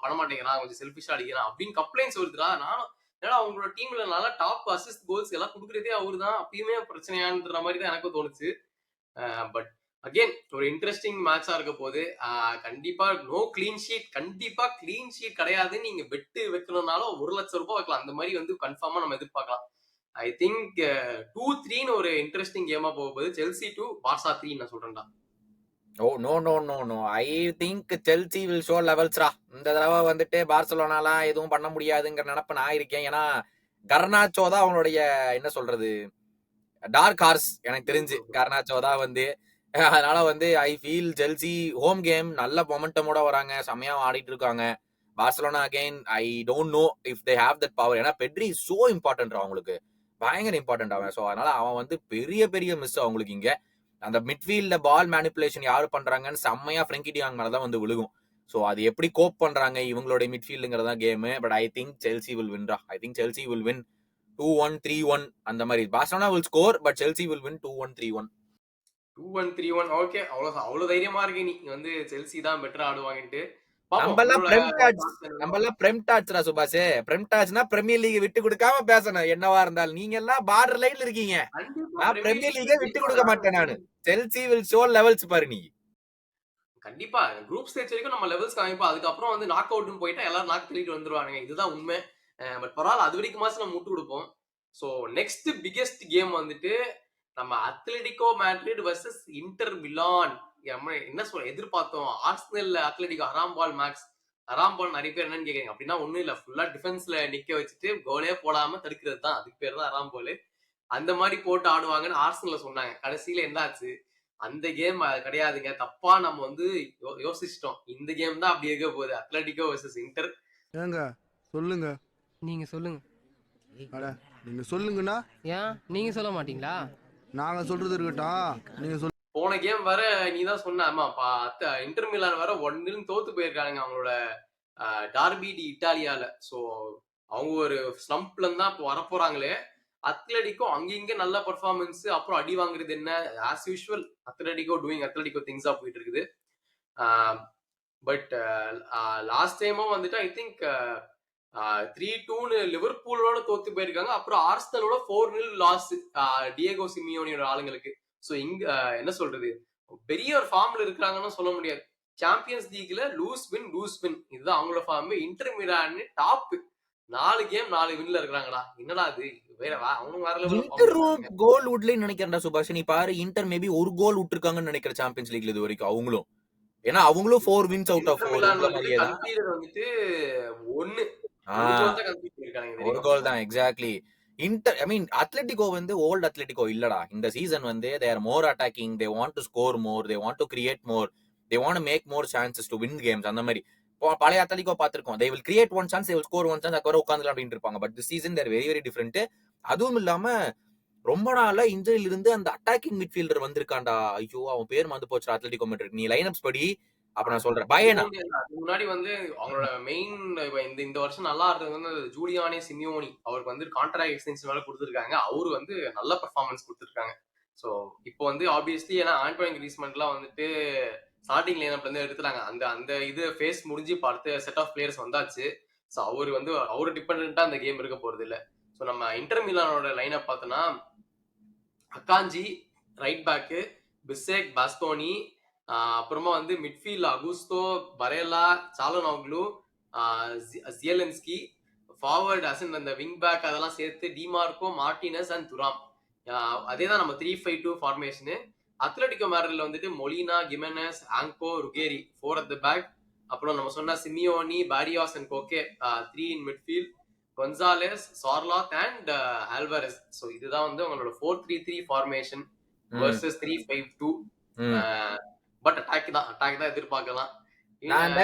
பண்ண மாட்டேங்கிறான், கொஞ்சம் செல்ஃபிஷா அடிக்கிறான் அப்படின்னு கம்ப்ளைண்ட்ஸ் வருதுடா. நானும் ஏன்னா அவங்களோட டீம்ல நல்லா டாப் அசிஸ்ட் கோல்ஸ் எல்லாம் கொடுக்குறதே அவரு தான், அப்பயுமே பிரச்சனையான்ற மாதிரி தான் எனக்கும் தோணுச்சு. பட் அகெயின் ஒரு இன்ட்ரெஸ்டிங் மேட்சா இருக்க போது. கண்டிப்பா நோ கிளீன் ஷீட், கண்டிப்பா கிளீன் ஷீட் கிடையாது. நீங்க பெட்டு வைக்கணும்னாலும் 1 லட்சம் ரூபாய் வைக்கலாம், அந்த மாதிரி வந்து கன்ஃபார்மா நம்ம எதிர்பார்க்கலாம். ஐ திங்க் 2-3 ஒரு இன்ட்ரெஸ்டிங் கேமா போக போகுது. செல்சி 2 பார்சா 3 நான் சொல்றேன்டா. Oh no I think Chelsea will show லெவல்ஸ்ரா. இந்த தடவை வந்துட்டு பார்சலோனாலாம் எதுவும் பண்ண முடியாதுங்கிற நினைப்பு நான் இருக்கேன். ஏன்னா கர்னாச்சோ தான் அவனுடைய என்ன சொல்றது டார்க் ஹார்ஸ் எனக்கு தெரிஞ்சு. கர்னாச்சோ தான் வந்து அதனால வந்து I feel Chelsea home game நல்ல மொமெண்டமோட வராங்க, செம்மையா ஆடிட்டு இருக்காங்க. Barcelona again I don't know if they have that power. ஏன்னா பெட்ரி சோ இம்பார்ட்டன்ட் அவங்களுக்கு, பயங்கர இம்பார்ட்டன்ட் அவன். ஸோ அதனால அவன் வந்து பெரிய மிஸ் அவங்களுக்கு. இங்க அந்த மிட்ஃபீல்ட்ல பால் மேனிபுலேஷன் யாரு பண்றாங்கன்னு செம்மையா ஃப்ரெங்கி டி யாங் மேலதான் வந்து விழுகும். ஸோ அது எப்படி கோப் பண்றாங்க இவங்களோட மிட்ஃபீல்டுங்கிறதா game. But I think Chelsea will வின்ரா. I think Chelsea will win 2-1, 3-1 அந்த மாதிரி. Barcelona will score but Chelsea will win 2-1, 3-1. 2-1, 3-1 okay. அவ்வளவு தைரியமா இருக்கு நீ வந்து செல்சி தான் பெட்டரா ஆடுவாங்கன்ட்டு. நம்மெல்லாம் பிரம்டாட்ஸ்ரா சுபாஷ். பிரம்டாட்ஸ்னா பிரீமியர் லீக் விட்டு கொடுக்காம பேசணும் என்னவா இருந்தாலும். நீங்க எல்லாம் பார்டர் லைன்ல இருக்கீங்க, நான் பிரீமியர் லீகை விட்டு கொடுக்க மாட்டேன் நானு. செல்சி வில் ஷோ லெவல்ஸ் பாரு நீ. கண்டிப்பா குரூப் ஸ்டேஜ் வரைக்கும் நம்ம லெவல்ஸ் காமிப்போம், அதுக்கப்புறம் வந்து நாக் அவுட்னு போயிட்டா எல்லாரும் நாக் தள்ளிட்டு வந்துருவாங்க, இதுதான் உண்மை. பட் பரவாயில்ல, அது வரைக்கும் மாசம் நம்ம முட்டு கொடுப்போம். ஸோ நெக்ஸ்ட் பிகெஸ்ட் கேம் வந்துட்டு நம்ம Atletico Madrid versus inter Milan. என்ன சொல்ல எதிர்பார்த்தோம், ஆர்சனல் அத்லெட்டிகோ அராம்பால் மேக்ஸ். அராம்பால் நிறைய பேர் என்னன்னு கேக்குறீங்க, அப்படின்னா ஒண்ணும் இல்ல, ஃபுல்லா டிஃபென்ஸ்ல நிக்க வச்சுட்டு கோலே போடாம தடுக்கிறது தான், அதுக்கு பேர் தான் அராம்பால். அந்த மாதிரி போட்டு ஆடுவாங்கன்னு ஆர்சனல்ல சொன்னாங்க. கடைசியில என்ன ஆச்சு, அந்த கேம் கிடையாதுங்க, தப்பா நம்ம வந்து யோசிச்சிட்டோம். இந்த கேம் தான் அப்படி இருக்க போகுது, அத்லெட்டிகோ வர்சஸ் இன்டர். ஏங்க சொல்லுங்க, நீங்க சொல்லுங்க. நீங்க சொல்லுங்கண்ணா. ஏன் நீங்க சொல்ல மாட்டீங்களா? நாங்க சொல்றது இருக்கட்டும், நீங்க சொல்லுங்க. போன கேம் வர நீ தான் சொன்ன, ஆமா இன்டர் மிலான் வர 1-0 தோத்து போயிருக்காங்க அவங்களோட டார்பி டி இட்டாலியால. ஸோ அவங்க ஒரு ஸ்லம்ப்ல இருந்தா இப்போ வரப்போறாங்களே. அத்லெட்டிகோ அங்க நல்ல பெர்ஃபார்மன்ஸ், அப்புறம் அடி வாங்குறது என்ன, as usual Atletico doing Atletico திங்ஸா போயிட்டு இருக்குது. பட் லாஸ்ட் டைமும் வந்துட்டு ஐ திங்க் 3-2 லிவர்பூலோட தோத்து போயிருக்காங்க. அப்புறம் ஆர்சனலோட 4-0 லாஸ் டியேகோ சிமியோனியோட ஆளுங்களுக்கு. சோ இங்க என்ன சொல்றது, பெரிய ஒரு ஃபார்ம்ல இருக்கிறாங்கன்னு சொல்ல முடியாது. சாம்பியன்ஸ் லீக்ல லூஸ் வின் இதுதான் அவங்களோட form. Inter Milan top 4 game 4 வின்ல இருக்காங்கடா. என்னடா இது வேற அவங்க வேற இன்டர் லெவல். கோல் விடலன்னு நினைக்கிறேன்டா சுபாஷ். நீ பாரு, இன்டர் மேபி ஒரு கோல் விட்டுருக்காங்கன்னு நினைக்கிற சாம்பியன்ஸ் லீக்ல இது வரைக்கும் அவங்களும். ஏன்னா அவங்களும் 4 wins out of 4 வந்துட்டு 1 கோல் தான் கன்சீட் பண்ணிருக்காங்க. ஒரு கோல் தான் எக்ஸாக்ட்லி. இன்டர் ஐ மீன் அத்லெட்டிகோ வந்து ஓல்ட் அத்லெட்டிகோ இல்லடா. இந்த சீசன் வந்து they are more attacking, they want to score more, they want to create more, they want to make more chances to win games. அந்த மாதிரி பழைய அத்லெட்டிகோ பார்த்திருக்கோம். they will create one chance, they will score one chance, அதுக்கப்புறம் உட்காந்துலாம் அப்படின்னு இருப்பாங்க. But this season they are very very different. அதுவும் இல்லாம ரொம்ப நாளா இன்ஜரியில இருந்து அந்த அட்டாக்கிங் மிட்ஃபீல்டர் வந்திருக்கான்டா. ஐயோ அவன் பேர் மறந்து போச்சு அத்லெட்டிகோ மேட்ரிட். நீ லைனப்ஸ் படி அப்ப நான் சொல்றேன். பயனா முன்னாடி வந்து அவங்களோட மெயின் இந்த வருஷம் நல்லா இருந்தது வந்து ஜூலியானே சிமியோனி. அவருக்கு வந்து கான்ட்ராக்ட் எக்ஸ்டென்ஷன் வேலை கொடுத்துருக்காங்க. அவரு வந்து நல்ல பெர்ஃபார்மன்ஸ் கொடுத்துருக்காங்க. ஸோ இப்போ வந்து ஆப்வியஸ்லி ஏன்னா ஆண்டோனி கிரீஸ்மன்லாம் வந்துட்டு ஸ்டார்டிங் லைனப்ல இருந்து எடுத்துட்டாங்க. அந்த இது ஃபேஸ் முடிஞ்சு இப்போ அடுத்த செட் ஆஃப் பிளேயர்ஸ் வந்தாச்சு. ஸோ அவரு டிபெண்டா அந்த கேம் இருக்க போறது இல்லை. ஸோ நம்ம இன்டர் மிலானோட லைனப் பார்த்தோம்னா அக்காஞ்சி ரைட் பேக்கு, பிசேக், பாஸ்டோனி, அப்புறமா வந்து மிட்ஃபீல்ட் அகுஸ்டோ, பரேலா, சாலனோக்லு, ஜியலன்ஸ்கி, ஃபார்வர்ட் அசன் அந்த விங் பேக் அதெல்லாம் சேர்த்து டிமார்க்கோ, மார்டினஸ் அண்ட் துராம். அதேதான் நம்ம 3-5-2 ஃபார்மேஷனு. அத்லெட்டிகோ மேட்ரிட்ல வந்துட்டு மொலினா, கிமெனஸ், ஆங்கோ, ருகேரி 4 at the back. அப்புறம் நம்ம சொன்ன Simeone, Barrios and Koke 3 in midfield, Gonzalez, Sorloth and Alvarez. So இதுதான் வந்து உங்களோட 4-3-3 ஃபார்மேஷன் வர்சஸ் 3-5-2. பட் அட்டாக் தான் எதிர்பார்க்கலாம். நான்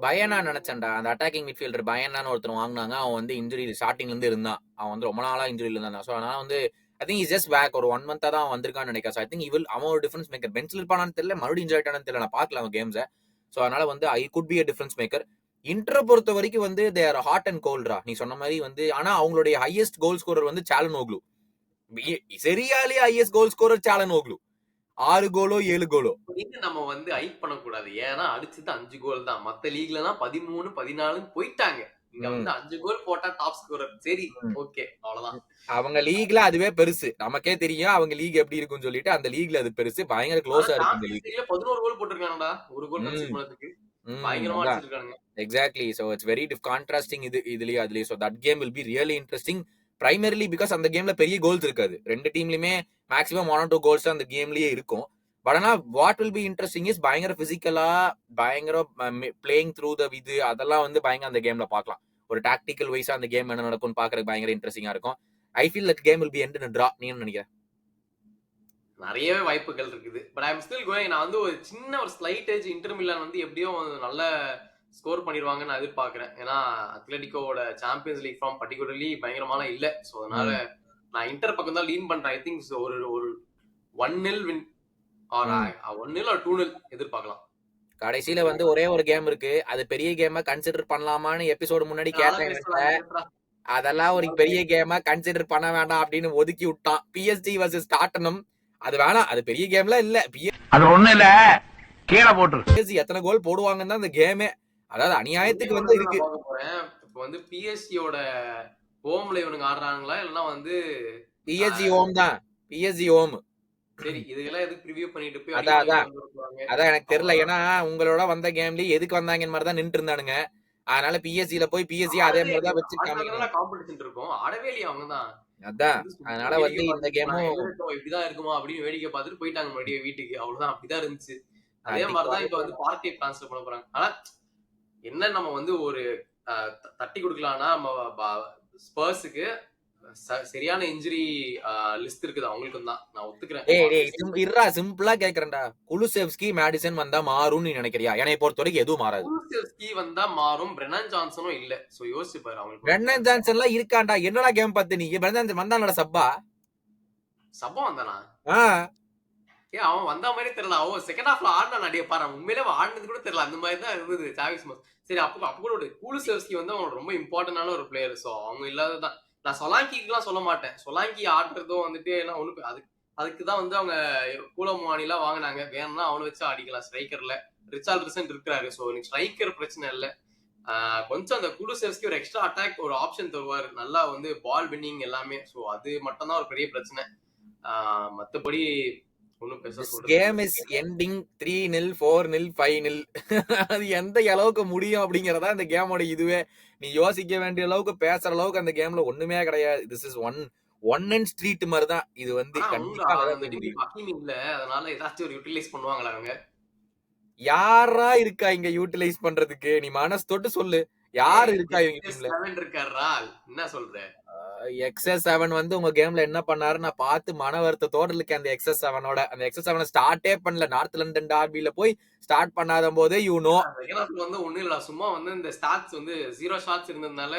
பயனா நினைச்சேன்டா. அந்த அட்டாக்கிங் மிட்ஃபீல்டர் பயனான்னு ஒருத்தர் வாங்கினாங்க. அவன் வந்து இன்ஜுரி ஸ்டார்டிங்ல இருந்து இருந்தான். அவன் வந்து ரொம்ப நாளா இன்ஜுரியில இருந்தான். ஸோ அதனால வந்து I think is just back. ஒரு 1 month தான் அவன் வந்திருக்கான்னு நினைக்கிறேன். ஸோ ஐ திங்க் அவன் ஒரு டிஃபரன்ஸ் மேக்கர். பெஞ்சில் இருப்பானான்னு தெரியல, மறுபடியும் இன்ஜுரி ஆயிட்டானு தெரியல. நான் பார்க்கல அவன் கேம்ஸை. ஸோ அதனால வந்து I could be a difference maker. இன்டரை பொறுத்த வரைக்கும் வந்து தே ஆர் ஹாட் அண்ட் கோல்ட்ரா. நீ சொன்ன மாதிரி வந்து ஆனா அவங்களுடைய ஹையஸ்ட் கோல் ஸ்கோரர் வந்து சாலனோக்லு. சரியாலே ஹையஸ்ட் கோல் ஸ்கோரர் சாலனோக்லு. 6 கோலோ 7 கோலோ. இது நம்ம வந்து ஹைப் பண்ணக்கூடாது. ஏன்னா அடிச்சது 5 கோல் தான். மத்த லீக்ல 13, 14 போயிட்டாங்க. இங்க வந்து 5 கோல் போட்டா டாப் ஸ்கோரர். சரி ஓகே அவ்வளவுதான். அவங்க லீக்ல அதுவே பெருசு. நமக்கே தெரியும் அவங்க லீக் எப்படி இருக்குன்னு சொல்லிட்டு. அந்த லீக்ல அது பெருசு. பயங்கர க்ளோஸா இருக்கு இந்த லீக். 11 கோல் போட்டுருக்காங்கடா. ஒரு கோல் கன்சீட் பண்ணதுக்கு பயங்கரமா அடிச்சிருக்காங்க. Exactly. So it's very contrasting இதுலயே அதுலயே. So that game will be really interesting. Primarily because அந்த கேம்ல பெரிய கோல்ஸ் இருக்காது. ரெண்டு டீம்லயுமே மேக்ஸிமம் 1 or 2 கோல்ஸ் அந்த கேம்லயே இருக்கும். பட் ஆனா what will be interesting is பயங்கர பிசிக்கலா பயங்கர பிளேயிங் த்ரூ த இது அதெல்லாம் வந்து பயங்கர அந்த கேம்ல பார்க்கலாம். ஒரு டாக்டிக்கல் வைஸா அந்த கேம் என்ன நடக்கும்னு பாக்குறதுக்கு பயங்கர இன்ட்ரெஸ்டிங்கா இருக்கும். I feel that game will be end in draw. நீ என்ன நினைக்கிற? நிறையவே வாய்ப்புகள் இருக்குது. But I am still going. நான் வந்து ஒரு சின்ன ஒரு ஸ்லைட் ஏஜ் இன்டர் மிலான் வந்து எப்படியோ நல்ல ஸ்கோர் பண்ணிடுவாங்கன்னு நான் எதிர்பார்க்கிறேன். ஏன்னா அத்லெட்டிகோட சாம்பியன்ஸ் லீக் ஃபார்ம் பர்டிகுலர்லி பயங்கரமான இல்ல. ஸோ அதனால நான் இன்டர் பக்கம் தான் லீன் பண்றேன். ஐ திங்க் ஒரு 1-0 வின் ஆர் 1-0 or 2-0 எதிர்பார்க்கலாம். கடைசியில வந்து ஒரே ஒரு கேம் இருக்கு. அது பெரிய கேமா கன்சிடர் பண்ணலாமான்னு எபிசோடு முன்னாடி கேட்டேன். அதெல்லாம் ஒரு பெரிய கேமா கன்சிடர் பண்ண வேண்டாம் அப்படின்னு ஒதுக்கி விட்டான். PSG vs Tottenham. அது வேணாம், அது பெரிய கேம்ல இல்ல. அது ஒண்ணு இல்ல, கீழே போட்டு PSG எத்தனை கோல் போடுவாங்கன்னு தான் அந்த கேமே. அதாவது அநியாயத்துக்கு வந்து இருக்கு. இப்போ வந்து பிஎஸ்சியோட ஹோம்ல இவனுங்க ஆடுறாங்களா இல்லனா வந்து PSG ஹோம் தான். PSG home. சரி இதெல்லாம் எதுக்கு ப்ரிவியூ பண்ணிட்டு போய் அதான் எனக்கு தெரியல. ஏன்னா உங்களோட வந்த கேம்லயே எதுக்கு வந்தாங்கன்னு மாதிரி தான் நின்று இருந்தானுங்க. அதனால பிஎஸ்சில போய் பிஎஸ்சி அதே மாதிரி தான் வச்சு காம்படிஷன் இருக்கும். ஆடவே இல்லையா அவங்க தான். அதான் அதனால வந்து இந்த கேமும் இப்படிதான் இருக்குமா அப்படின்னு வேடிக்கை பார்த்துட்டு போயிட்டாங்க மறுபடியும் வீட்டுக்கு. அவ்வளவுதான், அப்படிதான் இருந்துச்சு. அதே மாதிரிதான் இப்ப வந்து பார்ட்டி டிரான்ஸ்ஃபர் பண்ண போறாங்க. ஆனா என்ன நம்ம வந்து ஒரு தட்டி கொடுக்கலாம்னா நம்ம ஸ்பர்ஸுக்கு சரியான இன்ஜுரி லிஸ்ட் இருக்குது அவங்களுக்கும் தான். நான் ஒத்துக்கிறேன். சிம்பிளா கேக்குறேன்டா. குலுசெவ்ஸ்கி மேடிசன் வந்தா மாறும்னு நீ நினைக்கிறியா? என்னை பொறுத்த வரைக்கும் எதுவும் மாறாது. குலுசெவ்ஸ்கி வந்தா மாறும். பிரெனன் ஜான்சனும் இல்ல. சோ யோசிச்சு பாரு. அவங்களுக்கு பிரெனன் ஜான்சன்லாம் இருக்கான்டா. என்னடா கேம் பார்த்து நீ? பிரெனன் ஜான்சன் வந்தானடா சப்பா வந்தானா? அவன் வந்த மாதிரி தெரியல. அவன் செகண்ட் ஹாஃப்ல ஆடினா நடிகை பாரு. உண்மையிலே ஆடினது கூட தெரியல. அந்த மாதிரி தான் இருந்தது. சாவிஸ் சரி அப்ப கூட ஒரு குலுசெவ்ஸ்கி வந்து அவங்க ரொம்ப இம்பார்ட்டன்டான ஒரு பிளேயர். ஸோ அவங்க இல்லாததான் நான் சொலாங்கிக்குலாம் சொல்ல மாட்டேன். சொலாங்கி ஆடுறதும் வந்துட்டு எல்லாம் ஒண்ணு அதுக்கு தான் வந்து அவங்க கூலமானிலாம் வாங்கினாங்க. வேணும்னா அவனை வச்சு ஆடிக்கலாம் ஸ்ட்ரைக்கர்ல. ரிச்சார்ட்சன் இருக்கிறாரு. ஸோ எனக்கு ஸ்ட்ரைக்கர் பிரச்சனை இல்லை. கொஞ்சம் அந்த குலுசெவ்ஸ்கி ஒரு எக்ஸ்ட்ரா அட்டாக் ஒரு ஆப்ஷன் தருவார். நல்லா வந்து பால் வின்னிங் எல்லாமே. ஸோ அது மட்டும் தான் ஒரு பெரிய பிரச்சனை. மத்தபடி ஒன்னும் பெருசா சொல்றது கேம் இஸ் எண்டிங் 3-0 4-0 5-0 அது எந்த அளவுக்கு முடியும் அப்படிங்கறதா இந்த கேமோட இதுவே. நீ யோசிக்க வேண்டிய அளவுக்கு பேசுற அளவுக்கு அந்த கேம்ல ஒண்ணுமே கிடையாது. This is one and street மாதிரி தான் இது வந்து. கண்டிப்பா இல்ல அதனால ஏதாச்சும் ஒரு யூட்டிலைஸ் பண்ணுவாங்களா அவங்க? யாரா இருக்கா இங்க யூட்டிலைஸ் பண்றதுக்கு? நீ மனசு தொட்டு சொல்லு, யாரு இருக்கா இவங்க டீம்ல? இருக்காரா என்ன சொல்ற? XS7 வந்து உங்க கேம்ல என்ன பண்ணாரு நான் பார்த்து மன வருத்தத்தோட இருக்கேன். அந்த XS7ஓட அந்த XS7 ஸ்டார்ட்டே பண்ணல. நார்த் லண்டன் டார்பில போய் ஸ்டார்ட் பண்ணாத போதே வந்து ஒண்ணும் இல்ல, சும்மா வந்து இந்த ஸ்டாட்ஸ் வந்து 0 ஷாட்ஸ் இருந்ததுனால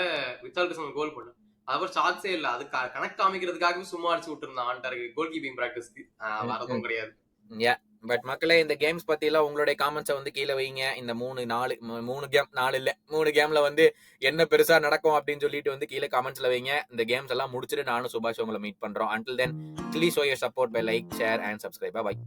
ரிச்சார்ட்சன் கோல் பண்ண அவர் ஷாட்ஸே இல்ல. அது கணக்கு காமிக்கிறதுக்காகவே சும்மா அடிச்சு விட்டுருந்தான் ஆண்டாருக்கு கோல் கீப்பிங் பிராக்டிஸ்க்கு. வரதும் கிடையாது. பட் மக்களே இந்த கேம்ஸ் பத்தி எல்லாம் உங்களுடைய காமெண்ட்ஸை வந்து கீழே வைங்க. இந்த 3 கேம்ல வந்து என்ன பெருசா நடக்கும் அப்படின்னு சொல்லிட்டு வந்து கீழே காமெண்ட்ஸ்ல வைங்க. இந்த கேம்ஸ் எல்லாம் முடிச்சுட்டு நானும் சுபாஷ் உங்களை மீட் பண்றோம். Until then, please show your support by like, share and subscribe. Bye bye.